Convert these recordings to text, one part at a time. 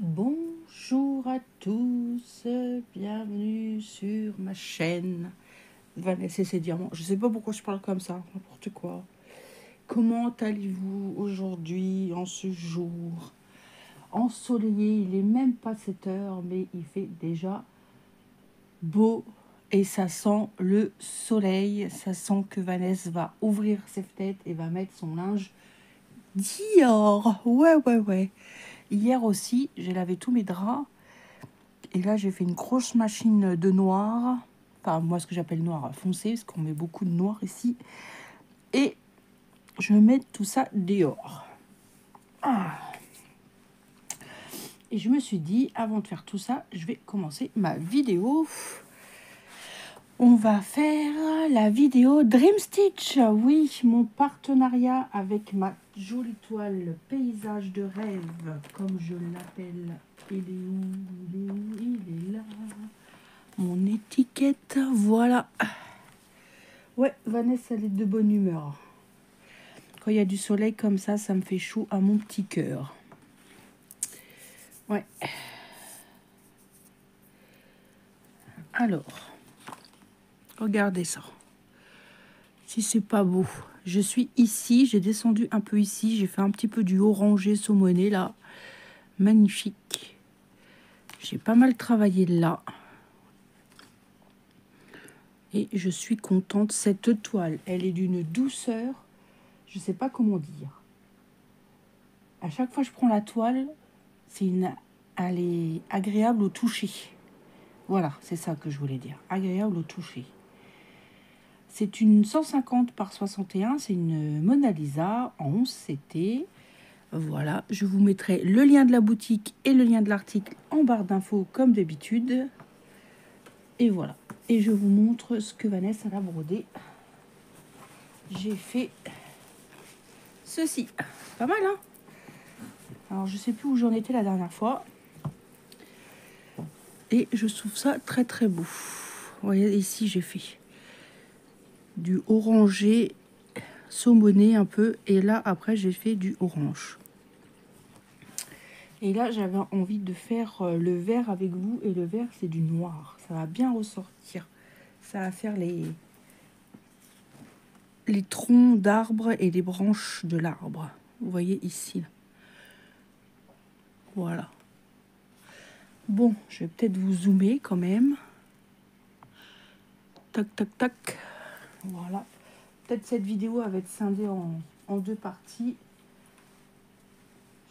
Bonjour à tous, bienvenue sur ma chaîne Vanessa et ses diamants. Je sais pas pourquoi je parle comme ça, n'importe quoi. Comment allez-vous aujourd'hui, en ce jour ensoleillé? Il est même pas 7 heures, mais il fait déjà beau et ça sent le soleil. Ça sent que Vanessa va ouvrir ses fenêtres et va mettre son linge Dior. Ouais. Hier aussi, j'ai lavé tous mes draps. Et là, j'ai fait une grosse machine de noir. Enfin, moi, ce que j'appelle noir foncé, parce qu'on met beaucoup de noir ici. Et je mets tout ça dehors. Et je me suis dit, avant de faire tout ça, je vais commencer ma vidéo. On va faire la vidéo Dream Stitch. Oui, mon partenariat avec ma jolie toile paysage de rêve, comme je l'appelle. Il est où? Il est là. Mon étiquette, voilà. Ouais, Vanessa, elle est de bonne humeur. Quand il y a du soleil comme ça me fait chaud à mon petit cœur. Ouais. Alors, regardez ça. Si c'est pas beau. Je suis ici, j'ai descendu un peu ici. J'ai fait un petit peu du orangé saumoné là. Magnifique. J'ai pas mal travaillé là. Et je suis contente. Cette toile, elle est d'une douceur. Je sais pas comment dire. À chaque fois que je prends la toile, elle est agréable au toucher. Voilà, c'est ça que je voulais dire. Agréable au toucher. C'est une 150 par 61. C'est une Mona Lisa en 11 CT. Voilà, je vous mettrai le lien de la boutique et le lien de l'article en barre d'infos comme d'habitude. Et voilà. Et je vous montre ce que Vanessa a brodé. J'ai fait ceci. Pas mal, hein? Alors, je sais plus où j'en étais la dernière fois. Et je trouve ça très très beau. Vous voyez, ici, j'ai fait du orangé saumoné un peu. Et là, après, j'ai fait du orange. Et là, j'avais envie de faire le vert avec vous. Et le vert, c'est du noir. Ça va bien ressortir. Ça va faire les troncs d'arbres et les branches de l'arbre. Vous voyez ici. Voilà. Bon, je vais peut-être vous zoomer quand même. Tac, tac, tac. Voilà. Peut-être cette vidéo va être scindée en deux parties.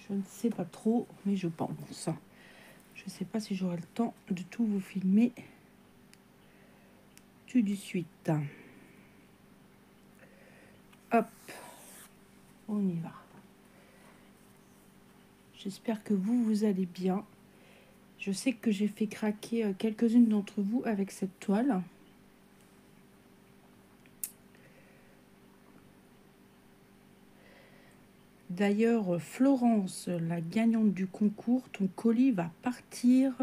Je ne sais pas trop, mais je pense. Je ne sais pas si j'aurai le temps de tout vous filmer tout de suite. Hop, on y va. J'espère que vous allez bien. Je sais que j'ai fait craquer quelques-unes d'entre vous avec cette toile. D'ailleurs, Florence, la gagnante du concours, ton colis va partir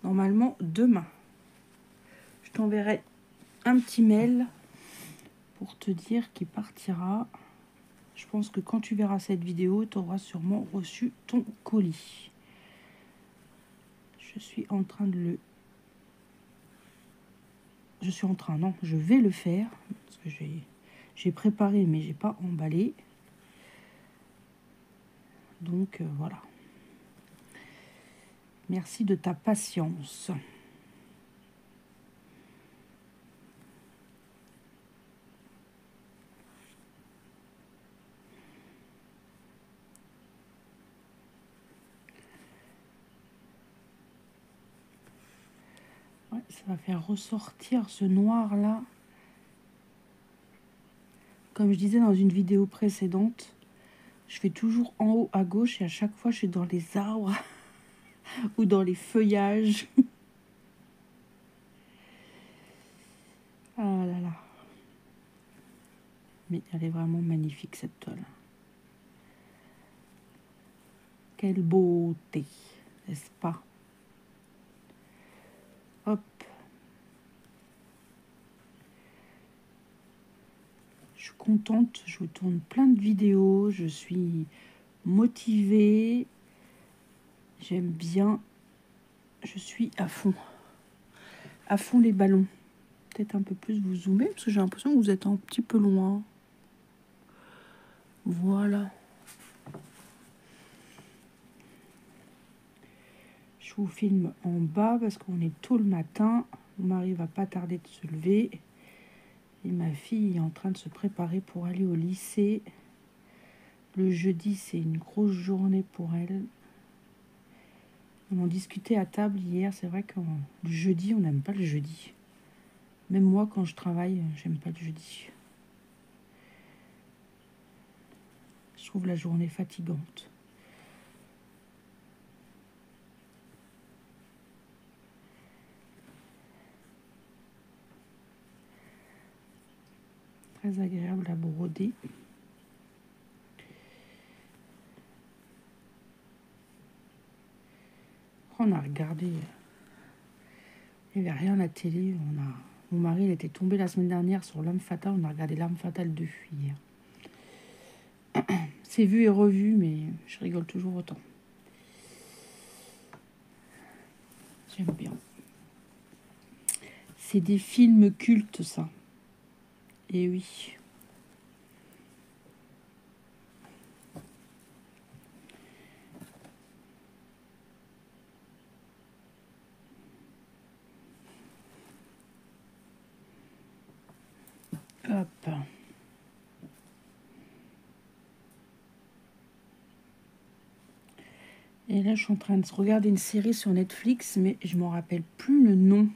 normalement demain. Je t'enverrai un petit mail pour te dire qu'il partira. Je pense que quand tu verras cette vidéo, tu auras sûrement reçu ton colis. Je suis en train de le... Non, je vais le faire. Parce que j'ai préparé, mais j'ai pas emballé. Donc, voilà. Merci de ta patience. Ouais, ça va faire ressortir ce noir-là. Comme je disais dans une vidéo précédente, je fais toujours en haut à gauche et à chaque fois, je suis dans les arbres ou dans les feuillages. Ah là là. Mais elle est vraiment magnifique, cette toile. Quelle beauté, n'est-ce pas? Hop. Je suis contente, je vous tourne plein de vidéos, je suis motivée. J'aime bien. Je suis à fond. À fond les ballons. Peut-être un peu plus vous zoomer parce que j'ai l'impression que vous êtes un petit peu loin. Voilà. Je vous filme en bas parce qu'on est tôt le matin. Mon mari va pas tarder de se lever. Et ma fille est en train de se préparer pour aller au lycée. Le jeudi, c'est une grosse journée pour elle. On en discutait à table hier. C'est vrai que le jeudi, on n'aime pas le jeudi. Même moi, quand je travaille, j'aime pas le jeudi. Je trouve la journée fatigante. Très agréable à broder. On a regardé. Il n'y avait rien à la télé. Mon mari il était tombé la semaine dernière sur L'Arme Fatale. On a regardé L'Arme Fatale 2 hier. C'est vu et revu, mais je rigole toujours autant. J'aime bien. C'est des films cultes, ça. Et oui. Hop. Et là, je suis en train de regarder une série sur Netflix, mais je m'en rappelle plus le nom.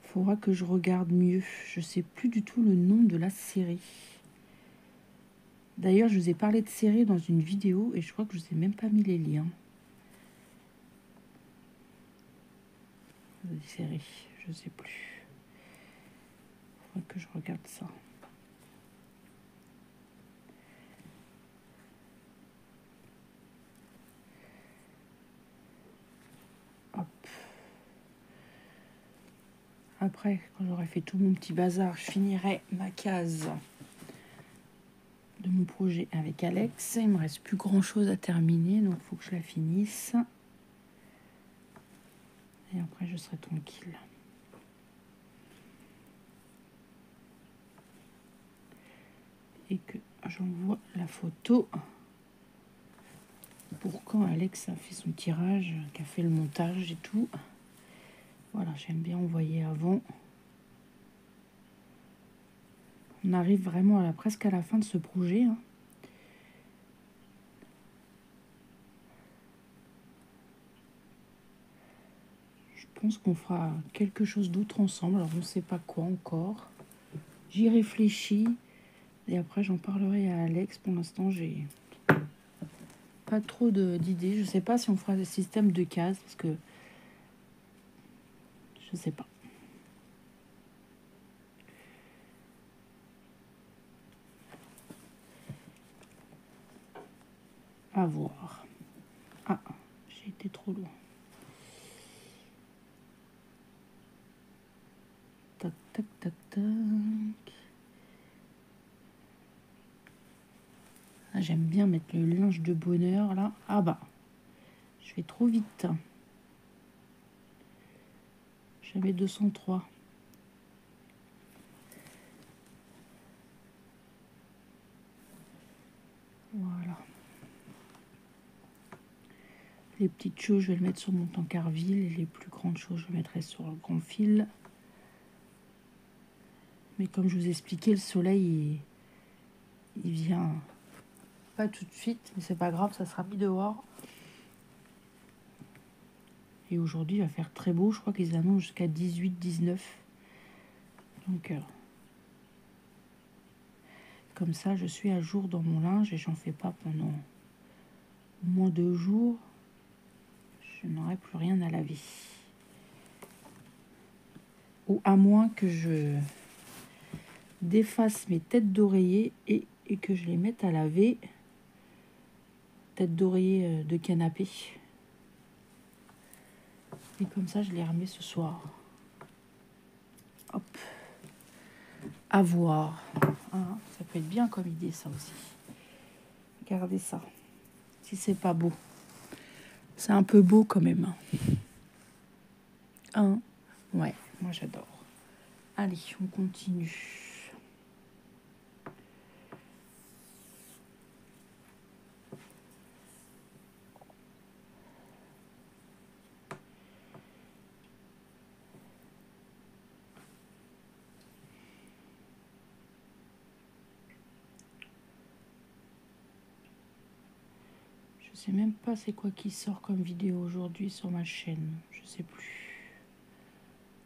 Faudra que je regarde mieux. Je sais plus du tout le nom de la série. D'ailleurs, je vous ai parlé de série dans une vidéo et je crois que je vous ai même pas mis les liens. Des séries, je sais plus. Faudra que je regarde ça. Hop. Après, quand j'aurai fait tout mon petit bazar, je finirai ma case de mon projet avec Alex. Il me reste plus grand chose à terminer, donc il faut que je la finisse. Et après, je serai tranquille. Et que j'envoie la photo pour quand Alex a fait son tirage, qu'a fait le montage et tout. Voilà, j'aime bien envoyer avant. On arrive vraiment presque à la fin de ce projet. Hein. Je pense qu'on fera quelque chose d'autre ensemble. Alors, on ne sait pas quoi encore. J'y réfléchis. Et après, j'en parlerai à Alex. Pour l'instant, j'ai pas trop d'idées. Je sais pas si on fera le système de cases. Parce que je sais pas. À voir. Ah, j'ai été trop loin. Tac, tac, tac, tac. Ah, j'aime bien mettre le linge de bonheur, là. Ah bah, je vais trop vite. J'avais 203. Voilà. Les petites choses, je vais le mettre sur mon tankerville. Et les plus grandes choses, je le mettrai sur le grand fil. Mais comme je vous expliquais, le soleil, il vient pas tout de suite. Mais c'est pas grave, ça sera mis dehors. Et aujourd'hui, il va faire très beau. Je crois qu'ils annoncent jusqu'à 18, 19. Donc, comme ça, je suis à jour dans mon linge et j'en fais pas pendant au moins 2 jours. Je n'aurai plus rien à laver. Ou à moins que je défasse mes têtes d'oreiller et que je les mette à laver. Têtes d'oreiller de canapé. Et comme ça, je les remets ce soir. Hop. À voir. Hein, ça peut être bien comme idée, ça aussi. Regardez ça. Si c'est pas beau. C'est un peu beau quand même. Hein? Ouais, moi j'adore. Allez, on continue. Je sais même pas c'est quoi qui sort comme vidéo aujourd'hui sur ma chaîne. Je sais plus.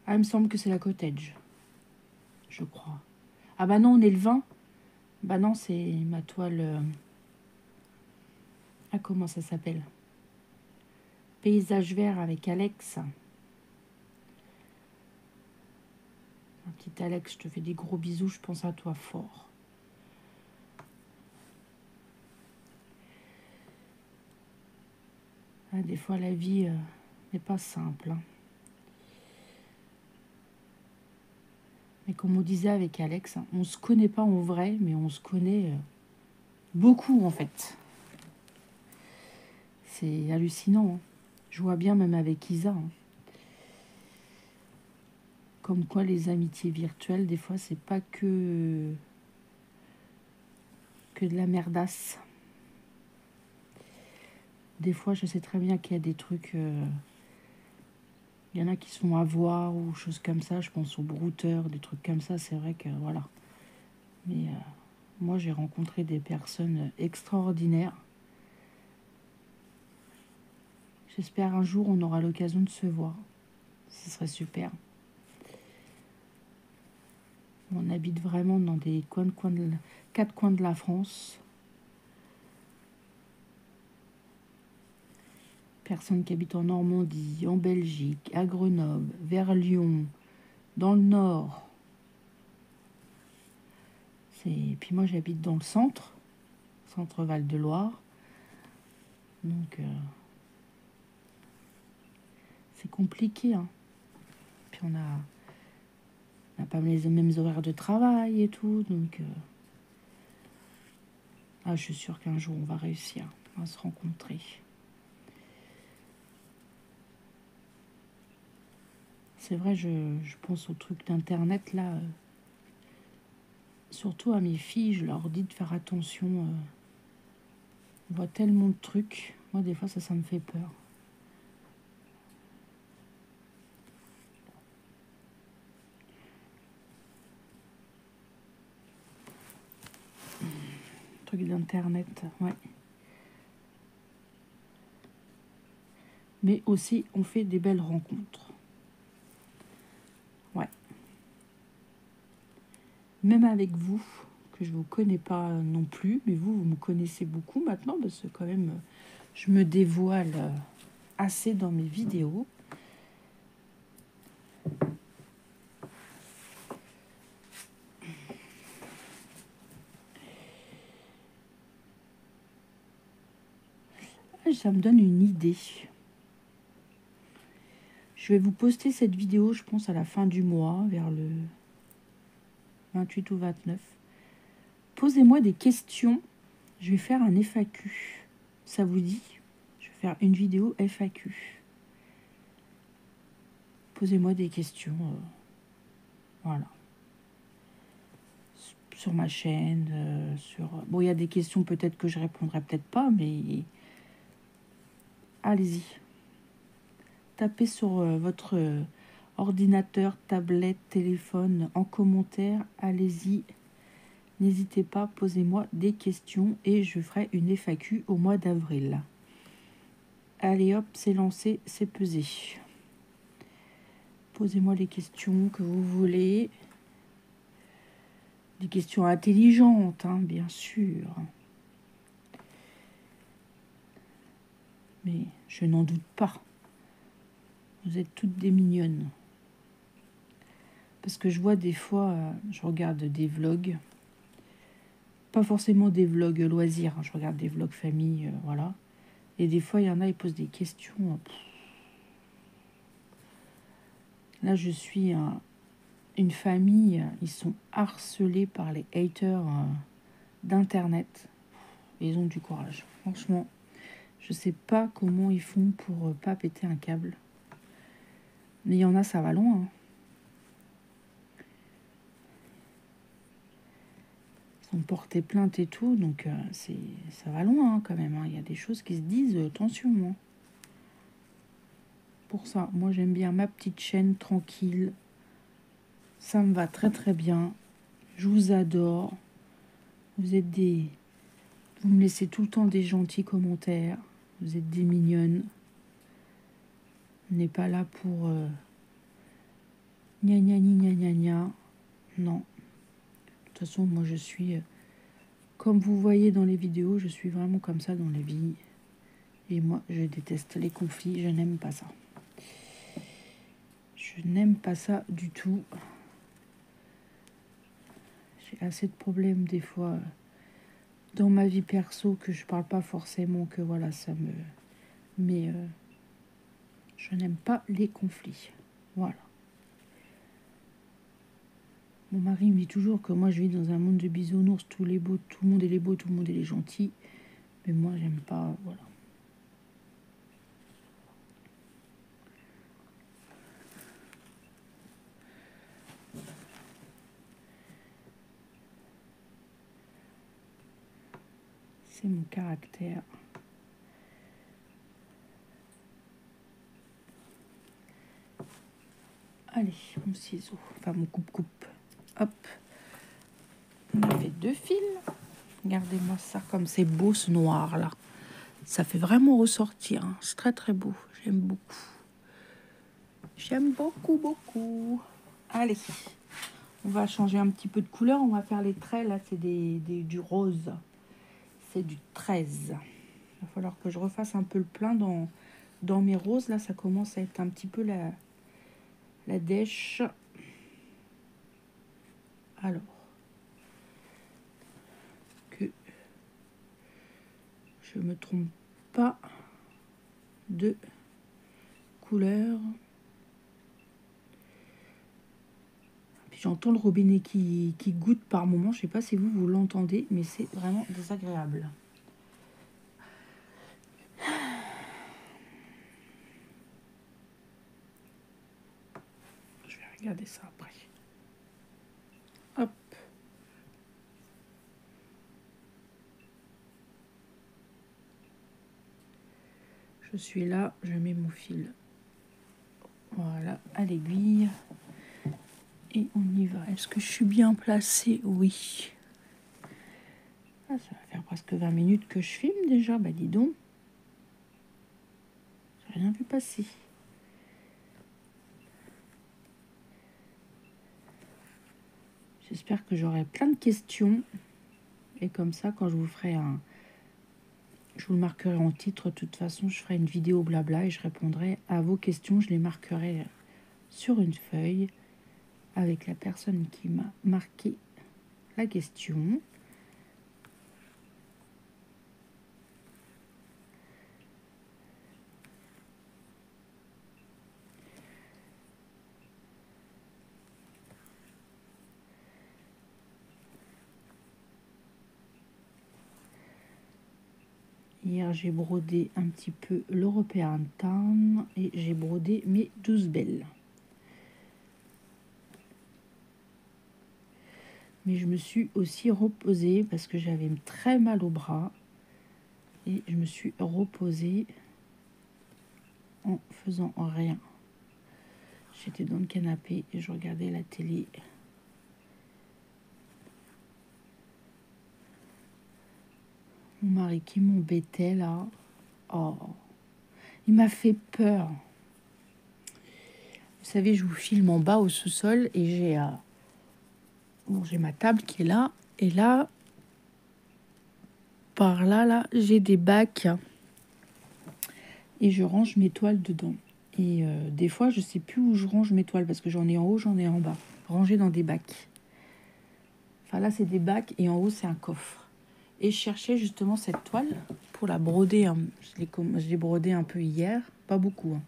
Ah, il me semble que c'est la cottage. Je crois. Ah bah non, on est le 20. Bah non, c'est ma toile... Ah, comment ça s'appelle? Paysage vert avec Alex. Un petit Alex, je te fais des gros bisous, je pense à toi fort. Ah, des fois, la vie n'est pas simple. Hein. Mais comme on disait avec Alex, hein, on se connaît pas en vrai, mais on se connaît beaucoup en fait. C'est hallucinant. Hein. Je vois bien même avec Isa. Hein. Comme quoi les amitiés virtuelles, des fois, c'est pas que de la merdasse. Des fois, je sais très bien qu'il y a des trucs... il y en a qui se font avoir ou choses comme ça. Je pense aux brouteurs, des trucs comme ça. C'est vrai que, voilà. Mais moi, j'ai rencontré des personnes extraordinaires. J'espère un jour, on aura l'occasion de se voir. Ce serait super. On habite vraiment dans des quatre coins de la France. Personnes qui habitent en Normandie, en Belgique, à Grenoble, vers Lyon, dans le Nord. Puis moi, j'habite dans le centre Val-de-Loire. Donc, c'est compliqué. Hein. Puis on n'a pas les mêmes horaires de travail et tout. Donc, je suis sûre qu'un jour, on va réussir à se rencontrer. C'est vrai, je pense au truc d'Internet, là. Surtout à mes filles, je leur dis de faire attention. On voit tellement de trucs. Moi, des fois, ça me fait peur. Truc d'Internet, ouais. Mais aussi, on fait des belles rencontres. Ouais. Même avec vous, que je ne vous connais pas non plus, mais vous me connaissez beaucoup maintenant, parce que quand même, je me dévoile assez dans mes vidéos. Ça me donne une idée. Je vais vous poster cette vidéo, je pense, à la fin du mois, vers le 28 ou 29. Posez-moi des questions. Je vais faire un FAQ. Ça vous dit? Je vais faire une vidéo FAQ. Posez-moi des questions. Voilà. Sur ma chaîne. Bon, il y a des questions peut-être que je répondrai peut-être pas, mais allez-y. Tapez sur votre ordinateur, tablette, téléphone, en commentaire. Allez-y. N'hésitez pas, posez-moi des questions et je ferai une FAQ au mois d'avril. Allez hop, c'est lancé, c'est pesé. Posez-moi les questions que vous voulez. Des questions intelligentes, hein, bien sûr. Mais je n'en doute pas. Vous êtes toutes des mignonnes. Parce que je vois des fois, je regarde des vlogs. Pas forcément des vlogs loisirs, hein, je regarde des vlogs famille, voilà. Et des fois, il y en a, ils posent des questions. Là, je suis une famille, ils sont harcelés par les haters d'Internet. Ils ont du courage. Franchement, Je sais pas comment ils font pour pas péter un câble. Mais il y en a, ça va loin. Hein. Ils ont porté plainte et tout, donc ça va loin hein, quand même. Hein. Il y a des choses qui se disent, attention. Hein. Pour ça, moi j'aime bien ma petite chaîne tranquille. Ça me va très très bien. Je vous adore. Vous êtes des... Vous me laissez tout le temps des gentils commentaires. Vous êtes des mignonnes. On n'est pas là pour... Gna gna gna gna gna. Non. De toute façon, moi je suis... comme vous voyez dans les vidéos, je suis vraiment comme ça dans la vie. Et moi, je déteste les conflits. Je n'aime pas ça. Je n'aime pas ça du tout. J'ai assez de problèmes des fois dans ma vie perso que je parle pas forcément que voilà, ça me... Mais je n'aime pas les conflits. Voilà. Mon mari me dit toujours que moi je vis dans un monde de bisounours, tous les beaux, tout le monde est les beaux, tout le monde est les gentils. Mais moi j'aime pas, voilà. C'est mon caractère. Allez, mon ciseau, enfin mon coupe-coupe. Hop. On a fait 2 fils. Regardez-moi ça, comme c'est beau ce noir là. Ça fait vraiment ressortir. Hein. C'est très très beau. J'aime beaucoup. J'aime beaucoup, beaucoup. Allez. On va changer un petit peu de couleur. On va faire les traits. Là, c'est du rose. C'est du 13. Il va falloir que je refasse un peu le plein dans mes roses. Là, ça commence à être un petit peu la dèche. Alors. Que je me trompe pas de couleur. J'entends le robinet qui goutte par moment. Je sais pas si vous l'entendez, mais c'est vraiment désagréable. Je vais regarder ça après. Hop. Je suis là, je mets mon fil. Voilà, à l'aiguille. Et on y va. Est-ce que je suis bien placée? Oui. Ah, ça va faire presque 20 minutes que je filme déjà. Bah dis donc. J'ai rien vu passer. J'espère que j'aurai plein de questions. Et comme ça, quand je vous ferai je vous le marquerai en titre. De toute façon, je ferai une vidéo blabla et je répondrai à vos questions. Je les marquerai sur une feuille avec la personne qui m'a marqué la question. Hier, j'ai brodé un petit peu l'European Town et j'ai brodé mes 12 belles. Mais je me suis aussi reposée parce que j'avais très mal au bras. Et je me suis reposée en faisant rien. J'étais dans le canapé et je regardais la télé. Mon mari qui m'embêtait là. Oh, il m'a fait peur. Vous savez, je vous filme en bas au sous-sol et j'ai ma table qui est là. Et là, par là, j'ai des bacs. Et je range mes toiles dedans. Et des fois, je sais plus où je range mes toiles parce que j'en ai en haut, j'en ai en bas. Rangées dans des bacs. Enfin là, c'est des bacs et en haut, c'est un coffre. Et je cherchais justement cette toile pour la broder. Je l'ai brodée un peu hier, pas beaucoup. Hein.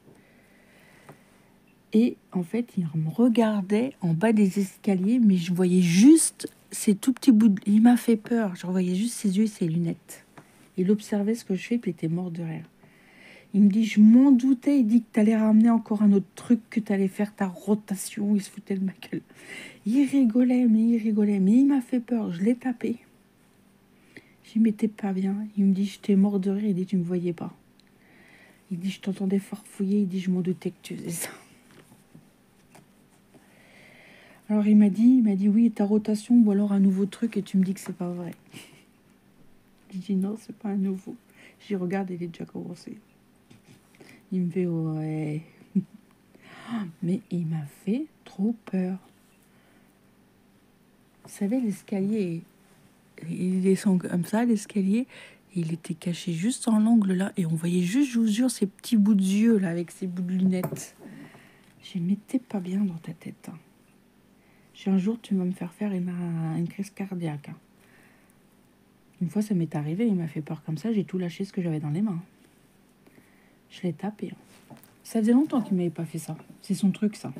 Et en fait, il me regardait en bas des escaliers, mais je voyais juste ces tout petits bouts. Il m'a fait peur. Je voyais juste ses yeux et ses lunettes. Il observait ce que je fais, puis il était mort de rire. Il me dit, je m'en doutais, il dit que tu allais ramener encore un autre truc, que tu allais faire ta rotation. Il se foutait de ma gueule. Il rigolait, mais il m'a fait peur. Je l'ai tapé. Je lui m'étais pas bien. Il me dit, j'étais mort de rire. Il dit, tu me voyais pas. Il dit, je t'entendais farfouiller. Il dit, je m'en doutais que tu faisais ça. Alors il m'a dit, oui, ta rotation ou alors un nouveau truc et tu me dis que c'est pas vrai. Je dis non, c'est pas un nouveau. J'y regarde, il est déjà commencé. Il me fait ouais. Mais il m'a fait trop peur. Vous savez, l'escalier, il descend comme ça, l'escalier. Il était caché juste en l'angle là et on voyait juste, je vous jure, ses petits bouts de yeux là avec ses bouts de lunettes. Je m'étais pas bien dans ta tête. Hein. Un jour, tu vas me faire faire une crise cardiaque. Hein. Une fois, ça m'est arrivé, il m'a fait peur comme ça, j'ai tout lâché ce que j'avais dans les mains. Je l'ai tapé. Hein. Ça faisait longtemps qu'il m'avait pas fait ça. C'est son truc, ça.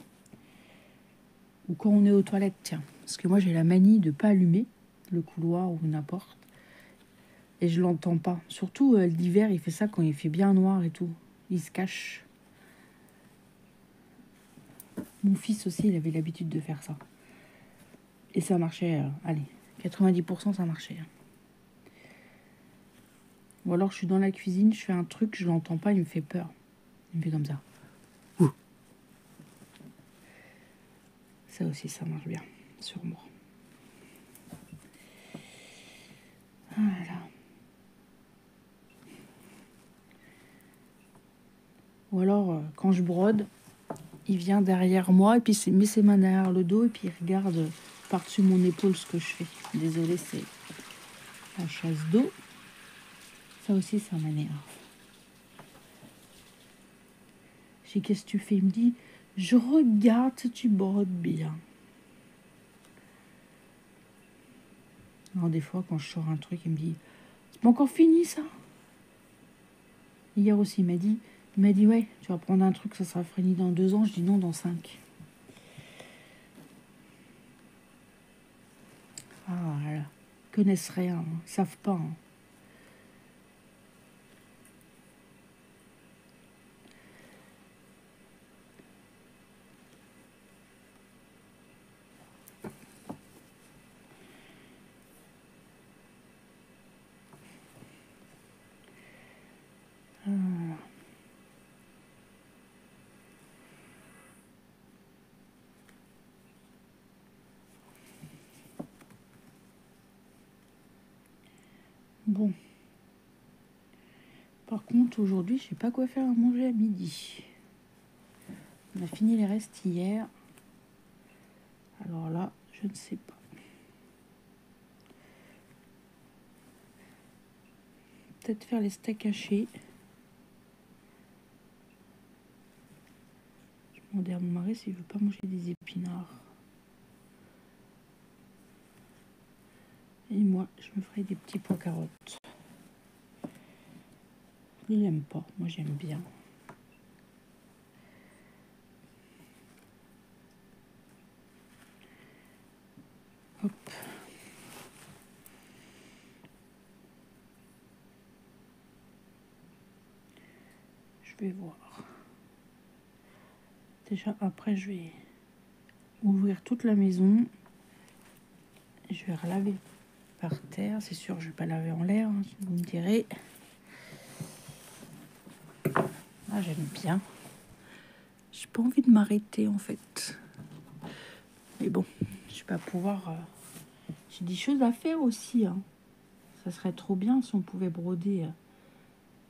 Ou quand on est aux toilettes, tiens. Parce que moi, j'ai la manie de pas allumer le couloir ou n'importe. Et je l'entends pas. Surtout l'hiver, il fait ça quand il fait bien noir et tout. Il se cache. Mon fils aussi, il avait l'habitude de faire ça. Et ça marchait, allez, 90% ça marchait. Ou alors je suis dans la cuisine, je fais un truc, je l'entends pas, il me fait peur. Il me fait comme ça. Ouh. Ça aussi, ça marche bien sur moi. Voilà. Ou alors, quand je brode, il vient derrière moi et puis il met ses mains derrière le dos et puis il regarde par-dessus mon épaule ce que je fais. Désolée, c'est la chasse d'eau. Ça aussi, ça m'énerve. Je dis, qu'est-ce que tu fais? Il me dit, je regarde si tu brodes bien. Alors, des fois, quand je sors un truc, il me dit, c'est pas encore fini ça? Hier aussi, il m'a dit, ouais, tu vas prendre un truc, ça sera fini dans 2 ans. Je dis non, dans 5. Ah là là, ils connaissent rien, hein, ils savent pas. Hein. Bon. Par contre, aujourd'hui, je sais pas quoi faire à manger à midi. On a fini les restes hier. Alors là, je ne sais pas. Peut-être faire les steaks hachés. Je demandais à mon mari s'il veut pas manger des épinards. Et moi, je me ferai des petits pois carottes. Il n'aime pas, moi j'aime bien. Hop. Je vais voir. Déjà, après, je vais ouvrir toute la maison. Je vais relaver par terre. C'est sûr, je vais pas laver en l'air, hein, vous me direz. Ah, j'aime bien. J'ai pas envie de m'arrêter, en fait. Mais bon, je vais pas pouvoir... J'ai des choses à faire aussi. Hein. Ça serait trop bien si on pouvait broder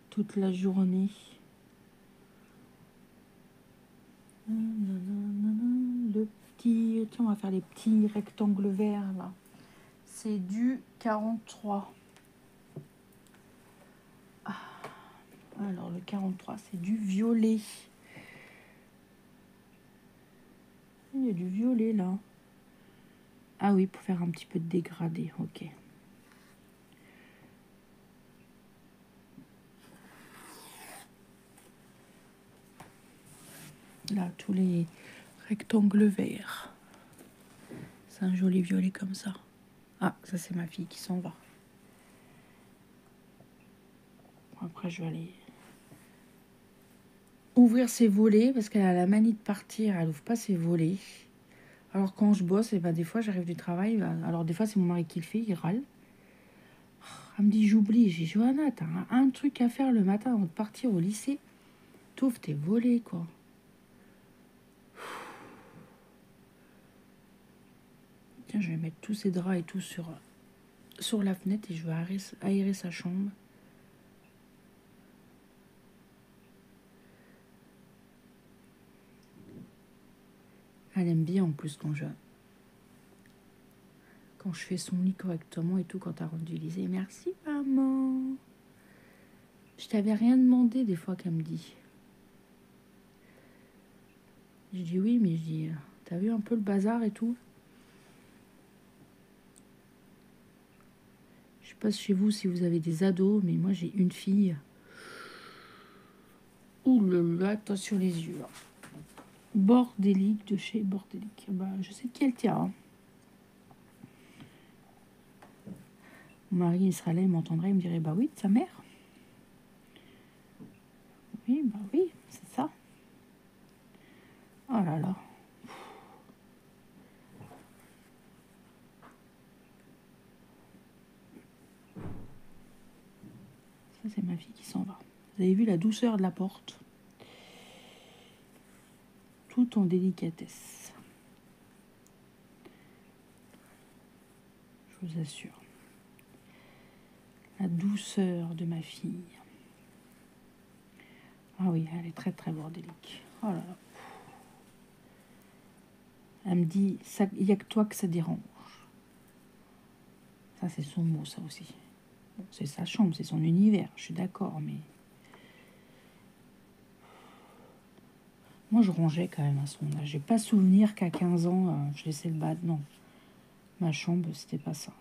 toute la journée. Le petit... Tiens, on va faire les petits rectangles verts, là. C'est du 43. Ah. Alors, le 43, c'est du violet. Il y a du violet, là. Ah oui, pour faire un petit peu de dégradé. Ok. Là, tous les rectangles verts. C'est un joli violet comme ça. Ah, ça c'est ma fille qui s'en va. Après, je vais aller ouvrir ses volets parce qu'elle a la manie de partir. Elle ouvre pas ses volets. Alors, quand je bosse, et ben, des fois, j'arrive du travail. Ben, alors, des fois, c'est mon mari qui le fait. Il râle. Elle me dit, j'oublie. J'ai dit, Johanna, t'as un truc à faire le matin avant de partir au lycée. T'ouvres tes volets, quoi. Tiens, je vais mettre tous ces draps et tout sur la fenêtre et je vais aérer sa chambre. Elle aime bien en plus quand je fais son lit correctement et tout, quand elle rentre du lycée. Merci maman. Je t'avais rien demandé des fois qu'elle me dit. Je dis oui, mais je dis, t'as vu un peu le bazar et tout? Je sais pas chez vous si vous avez des ados, mais moi j'ai une fille. Ouh là là, attention les yeux. Bordélique de chez Bordélique. Bah, je sais de qui elle tient. Hein. Mon mari, il serait là, il m'entendrait, il me dirait, bah oui, de sa mère. Oui, bah oui, c'est ça. Oh là là. Ça, c'est ma fille qui s'en va. Vous avez vu la douceur de la porte? Tout en délicatesse. Je vous assure. La douceur de ma fille. Ah oui, elle est très très bordélique. Oh là là. Elle me dit, il n'y a que toi que ça dérange. Ça, c'est son mot, ça aussi. Bon, c'est sa chambre, c'est son univers, je suis d'accord, mais... Moi, je rangeais quand même à son âge. J'ai pas souvenir qu'à 15 ans, je laissais le bad. Non, ma chambre, c'était pas ça.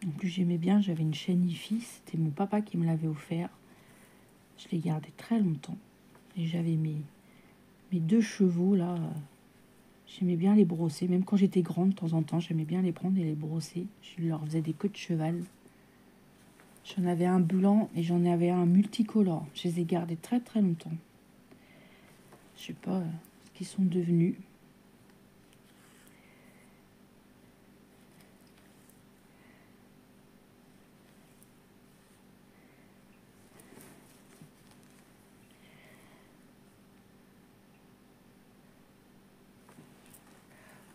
En plus, j'aimais bien, j'avais une chaîne IFI, c'était mon papa qui me l'avait offert. Je l'ai gardé très longtemps. Et j'avais mes deux chevaux, là, j'aimais bien les brosser. Même quand j'étais grande, de temps en temps, j'aimais bien les prendre et les brosser. Je leur faisais des queues de cheval. J'en avais un blanc et j'en avais un multicolore. Je les ai gardés très très longtemps. Je sais pas ce qu'ils sont devenus.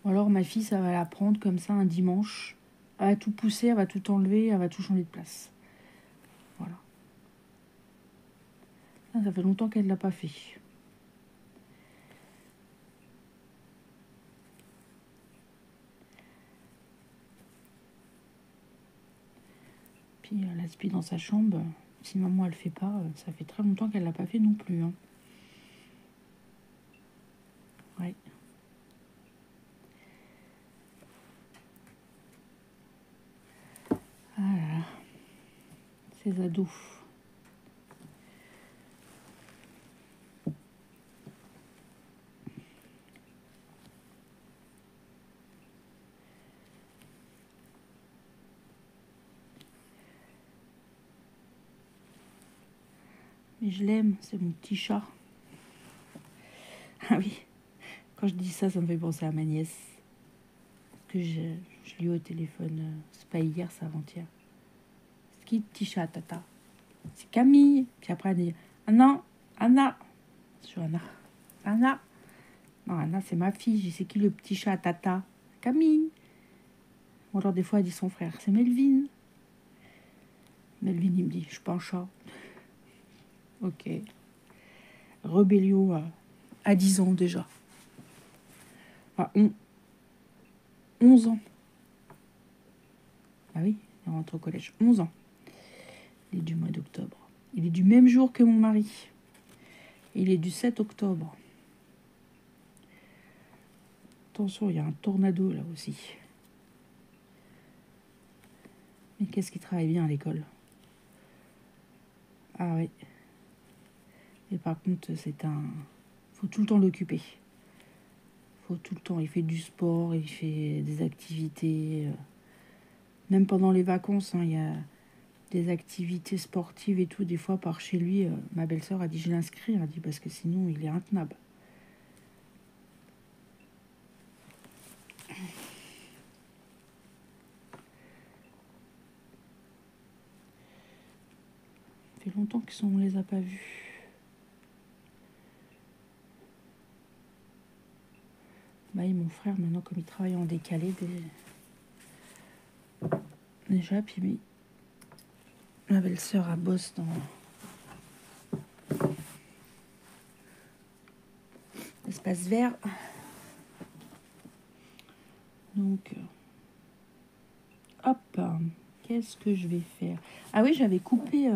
Ou alors ma fille, ça va la prendre comme ça un dimanche. Elle va tout pousser, elle va tout enlever, elle va tout changer de place. Voilà. Ça fait longtemps qu'elle ne l'a pas fait. Puis elle aspire dans sa chambre. Si maman elle le fait pas, ça fait très longtemps qu'elle l'a pas fait non plus. Hein. Ouais. Ah là là. Ces ados. Mais je l'aime, c'est mon petit chat. Ah oui, quand je dis ça, ça me fait penser à ma nièce. Que je lui ai au téléphone, c'est pas hier, c'est avant-hier. C'est qui le petit chat, tata? C'est Camille. Puis après, elle dit, ah non, Anna. Je suis Anna. Anna. Non, Anna, c'est ma fille. Je dis, c'est qui le petit chat, tata? Camille. Ou alors des fois, elle dit son frère, c'est Melvin. Melvin, il me dit, je suis pas un chat. Ok. Rébellion à 10 ans déjà. Enfin, 11 ans. Ah oui, il rentre au collège. 11 ans. Il est du mois d'octobre. Il est du même jour que mon mari. Il est du 7 octobre. Attention, il y a un tornado là aussi. Mais qu'est-ce qui travaille bien à l'école? Ah oui. Et par contre, c'est un... faut tout le temps l'occuper. Faut tout le temps. Il fait du sport, il fait des activités. Même pendant les vacances, hein, il y a des activités sportives et tout. Des fois, par chez lui, ma belle-sœur a dit je l'inscris. Elle a dit parce que sinon, il est intenable. Ça fait longtemps qu'on ne les a pas vus. Bah, et mon frère, maintenant, comme il travaille en décalé, déjà, puis ma belle-sœur, elle bosse dans l'espace vert. Donc, hop, qu'est-ce que je vais faire? Ah oui, j'avais coupé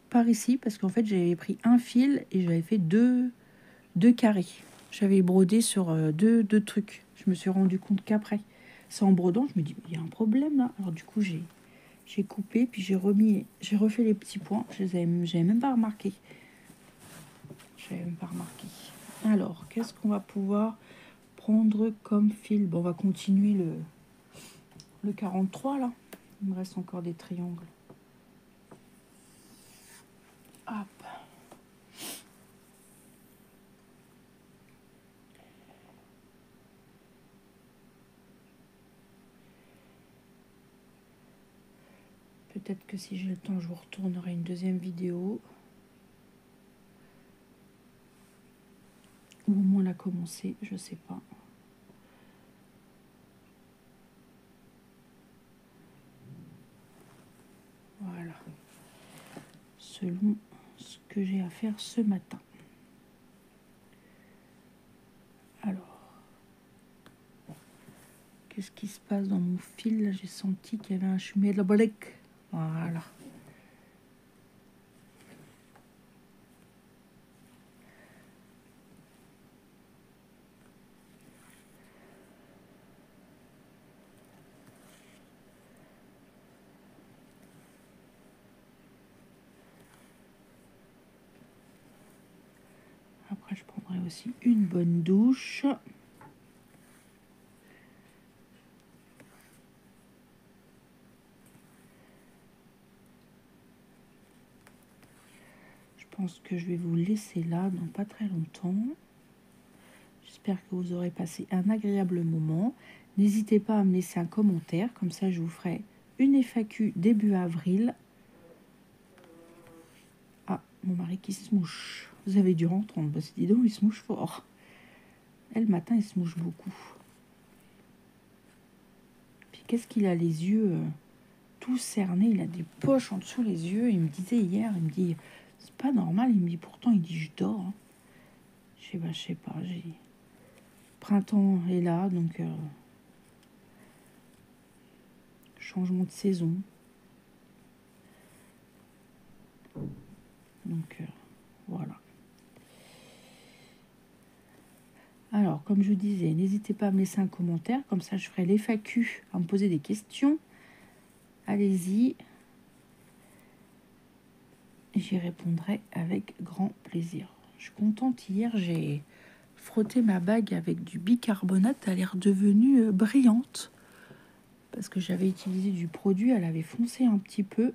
par ici, parce qu'en fait, j'avais pris un fil et j'avais fait deux carrés. J'avais brodé sur deux trucs. Je me suis rendu compte qu'après, c'est en brodant, je me dis, il y a un problème là. Alors du coup, j'ai coupé, puis j'ai refait les petits points. J'avais même pas remarqué. Alors, qu'est-ce qu'on va pouvoir prendre comme fil? Bon, on va continuer le 43 là. Il me reste encore des triangles. Hop. Peut-être que si j'ai le temps, je vous retournerai une deuxième vidéo. Ou au moins la commencer, je sais pas. Voilà. Selon ce que j'ai à faire ce matin. Alors. Qu'est-ce qui se passe dans mon fil? Là, j'ai senti qu'il y avait un chemin de la bolèque. Voilà. Après, je prendrai aussi une bonne douche. Je pense que je vais vous laisser là dans pas très longtemps. J'espère que vous aurez passé un agréable moment. N'hésitez pas à me laisser un commentaire. Comme ça, je vous ferai une FAQ début avril. Ah, mon mari qui se mouche. Vous avez dû entendre. Parce que dis donc, il se mouche fort. Et le matin, il se mouche beaucoup. Puis qu'est-ce qu'il a les yeux tout cerné, il a des poches en dessous les yeux. Il me disait hier, il me dit, c'est pas normal. Il me dit, pourtant, il dit, je dors. Hein. Je sais pas, printemps est là, donc changement de saison. Donc, voilà. Alors, comme je vous disais, n'hésitez pas à me laisser un commentaire. Comme ça, je ferai les FAQ à me poser des questions. Allez-y. J'y répondrai avec grand plaisir. Je suis contente. Hier, j'ai frotté ma bague avec du bicarbonate. Elle est redevenue brillante. Parce que j'avais utilisé du produit. Elle avait foncé un petit peu.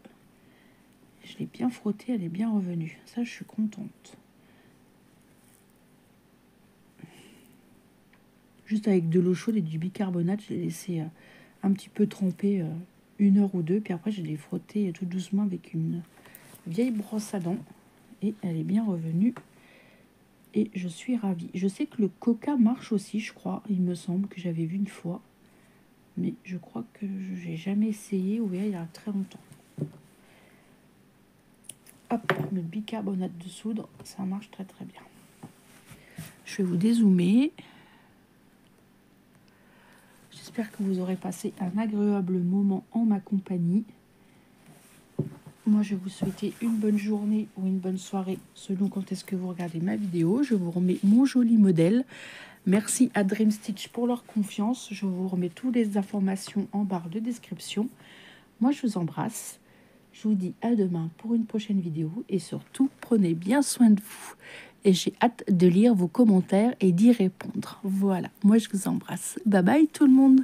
Je l'ai bien frottée. Elle est bien revenue. Ça, je suis contente. Juste avec de l'eau chaude et du bicarbonate, je l'ai laissé un petit peu tremper 1 heure ou deux. Puis après, je l'ai frotté tout doucement avec une vieille brosse à dents. Et elle est bien revenue. Et je suis ravie. Je sais que le coca marche aussi, je crois. Il me semble que j'avais vu une fois. Mais je crois que je n'ai jamais essayé. Ou bien il y a très longtemps. Hop, le bicarbonate de soude, ça marche très très bien. Je vais vous dézoomer. J'espère que vous aurez passé un agréable moment en ma compagnie. Moi, je vais vous souhaiter une bonne journée ou une bonne soirée selon quand est-ce que vous regardez ma vidéo. Je vous remets mon joli modèle. Merci à Dream Stitch pour leur confiance. Je vous remets toutes les informations en barre de description. Moi, je vous embrasse. Je vous dis à demain pour une prochaine vidéo. Et surtout, prenez bien soin de vous. et j'ai hâte de lire vos commentaires et d'y répondre. Voilà, moi je vous embrasse. Bye bye tout le monde.